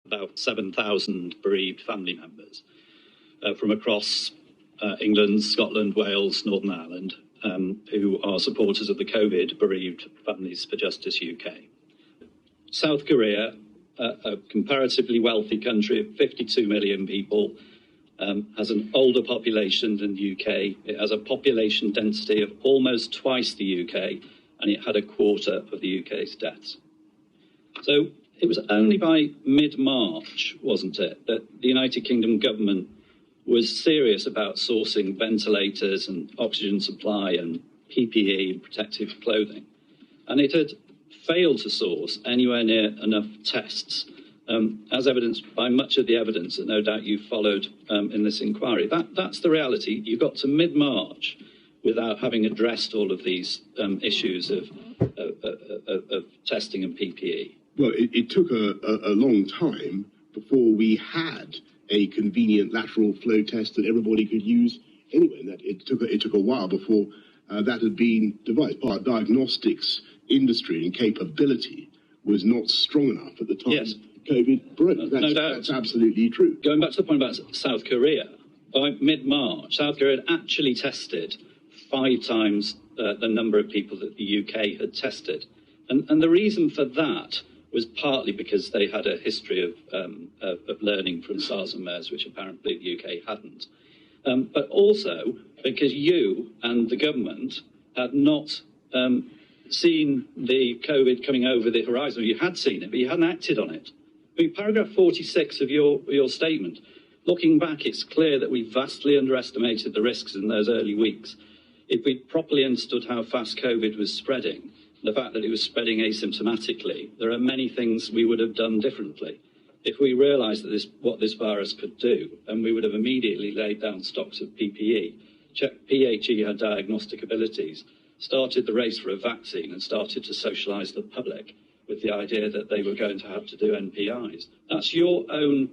about 7,000 bereaved family members from across England, Scotland, Wales, Northern Ireland, who are supporters of the COVID Bereaved Families for Justice UK. South Korea, a comparatively wealthy country of 52 million people, has an older population than the UK. It has a population density of almost twice the UK, and it had a quarter of the UK's deaths. So it was only by mid-March, wasn't it, that the United Kingdom government was serious about sourcing ventilators and oxygen supply and PPE and protective clothing. And it had failed to source anywhere near enough tests, as evidenced by much of the evidence that no doubt you followed in this inquiry. That's the reality. You got to mid-March without having addressed all of these issues of testing and PPE. Well, it took a long time before we had a convenient lateral flow test that everybody could use anyway. And that it took a while before that had been devised. Our diagnostics industry and capability was not strong enough at the time. Yes. COVID broke. No doubt. That's absolutely true. Going back to the point about South Korea, by mid-March, South Korea had actually tested 5 times the number of people that the UK had tested. And the reason for that was partly because they had a history of learning from SARS and MERS, which apparently the UK hadn't. But also because you and the government had not seen the COVID coming over the horizon. You had seen it, but you hadn't acted on it. I mean, paragraph 46 of your statement, looking back, it's clear that we vastly underestimated the risks in those early weeks. If we'd properly understood how fast COVID was spreading, the fact that it was spreading asymptomatically, there are many things we would have done differently. If we realised that what this virus could do, and we would have immediately laid down stocks of PPE, checked PHE had diagnostic abilities, started the race for a vaccine and started to socialise the public with the idea that they were going to have to do NPIs. That's your own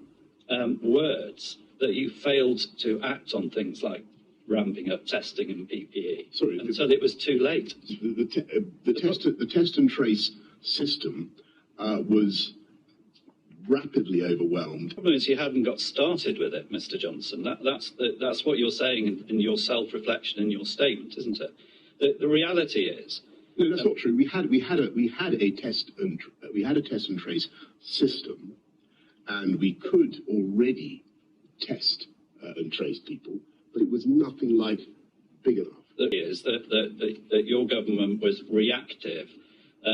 words, that you failed to act on things like ramping up testing and PPE. Sorry, until it was too late. The test and trace system was rapidly overwhelmed. The problem is you hadn't got started with it, Mr. Johnson. That's what you're saying in your self-reflection in your statement, isn't it? The reality is. No, that's not true. We had a test and trace system, and we could already test and trace people, but it was nothing like big enough. It is that your government was reactive,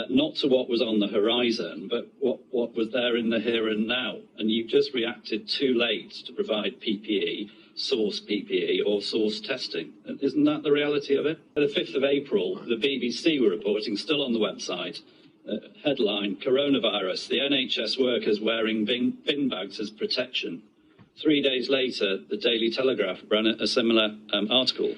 not to what was on the horizon, but what was there in the here and now. And you just reacted too late to provide PPE, source PPE or source testing. Isn't that the reality of it? The 5th of April, the BBC were reporting, still on the website, headline, coronavirus, the NHS workers wearing bin bags as protection. 3 days later, the Daily Telegraph ran a similar article.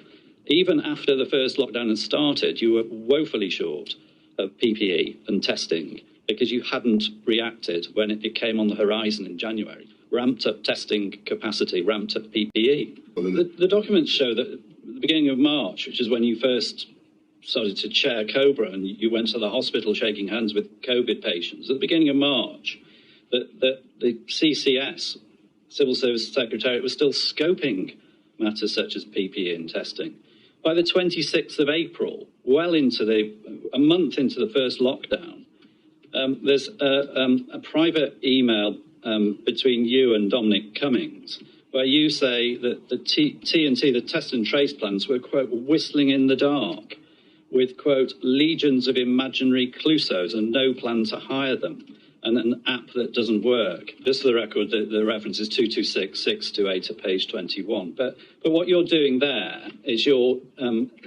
Even after the first lockdown had started, you were woefully short of PPE and testing because you hadn't reacted when it came on the horizon in January. Ramped up testing capacity, ramped up PPE. The documents show that at the beginning of March, which is when you first started to chair COBRA and you went to the hospital shaking hands with COVID patients, at the beginning of March, that the CCS, Civil Service Secretariat, was still scoping matters such as PPE and testing. By the 26th of April, well into a month into the first lockdown, there's a private email between you and Dominic Cummings, where you say that the T&T, the test and trace plans, were, quote, whistling in the dark with, quote, legions of imaginary Clouseaus and no plan to hire them, and an app that doesn't work. Just for the record, the reference is 226628 at page 21. But what you're doing there is you're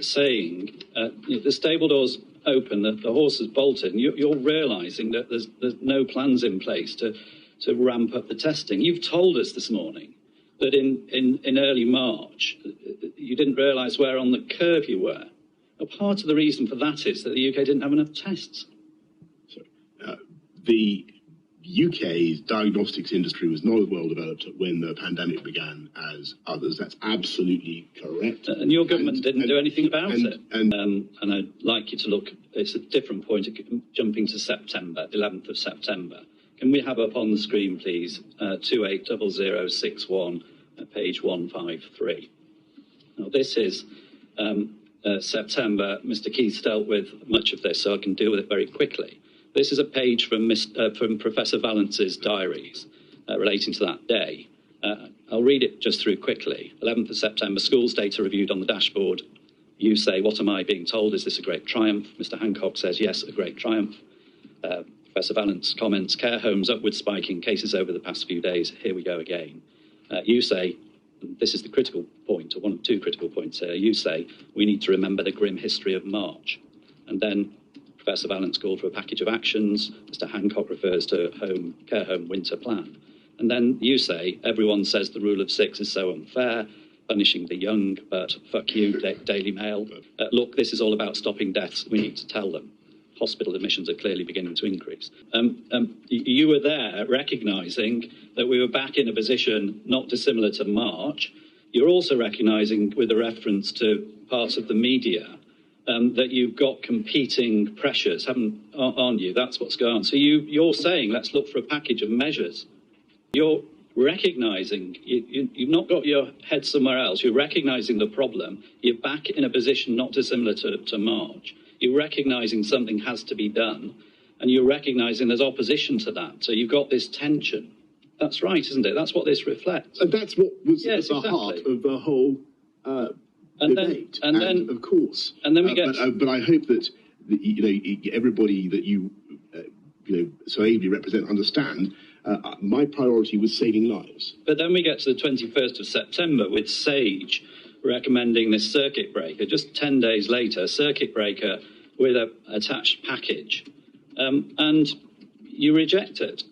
saying the stable door's open, the horse has bolted, and you're realising that there's no plans in place to ramp up the testing. You've told us this morning that in early March, you didn't realise where on the curve you were. Well, part of the reason for that is that the UK didn't have enough tests. The UK's diagnostics industry was not as well developed when the pandemic began as others. That's absolutely correct. And your government didn't do anything about it. And I'd like you to look, it's a different point, jumping to September, 11th of September. Can we have up on the screen, please, 280061, page 153. Now, this is September. Mr. Keith's dealt with much of this, so I can deal with it very quickly. This is a page from Professor Valence's diaries relating to that day. I'll read it just through quickly. 11th of September, schools data reviewed on the dashboard. You say, what am I being told? Is this a great triumph? Mr. Hancock says, yes, a great triumph. Professor Valence comments, care homes upward spiking cases over the past few days. Here we go again. You say, this is the critical point, or one of two critical points here. You say, we need to remember the grim history of March. And then Professor Valence called for a package of actions. Mr. Hancock refers to care home winter plan. And then you say, everyone says the rule of six is so unfair, punishing the young, but fuck you, Daily Mail. Look, this is all about stopping deaths. We need to tell them. Hospital admissions are clearly beginning to increase. You were there recognising that we were back in a position not dissimilar to March. You're also recognising, with a reference to parts of the media, that you've got competing pressures, aren't you? That's what's going on. So you're saying, let's look for a package of measures. You're recognising, you've not got your head somewhere else. You're recognising the problem. You're back in a position not dissimilar to March. You're recognising something has to be done, and you're recognising there's opposition to that. So you've got this tension. That's right, isn't it? That's what this reflects. And that's what was at the exactly. heart of the whole debate. And then, of course. And then we get. But I hope that everybody that you so ably represent understand. My priority was saving lives. But then we get to the 21st of September with Sage recommending this circuit breaker. Just 10 days later, circuit breaker with an attached package. And you reject it.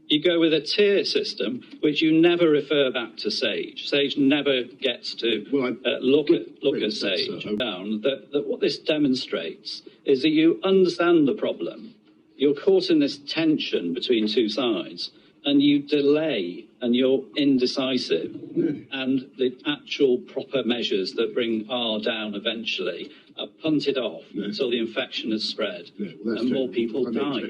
You go with a tier system, which you never refer back to Sage. Sage never gets to look at Sage. That what this demonstrates is that you understand the problem. You're caught in this tension between two sides, and you delay, and you're indecisive, and the actual proper measures that bring R down eventually are punted off until the infection has spread and more people die.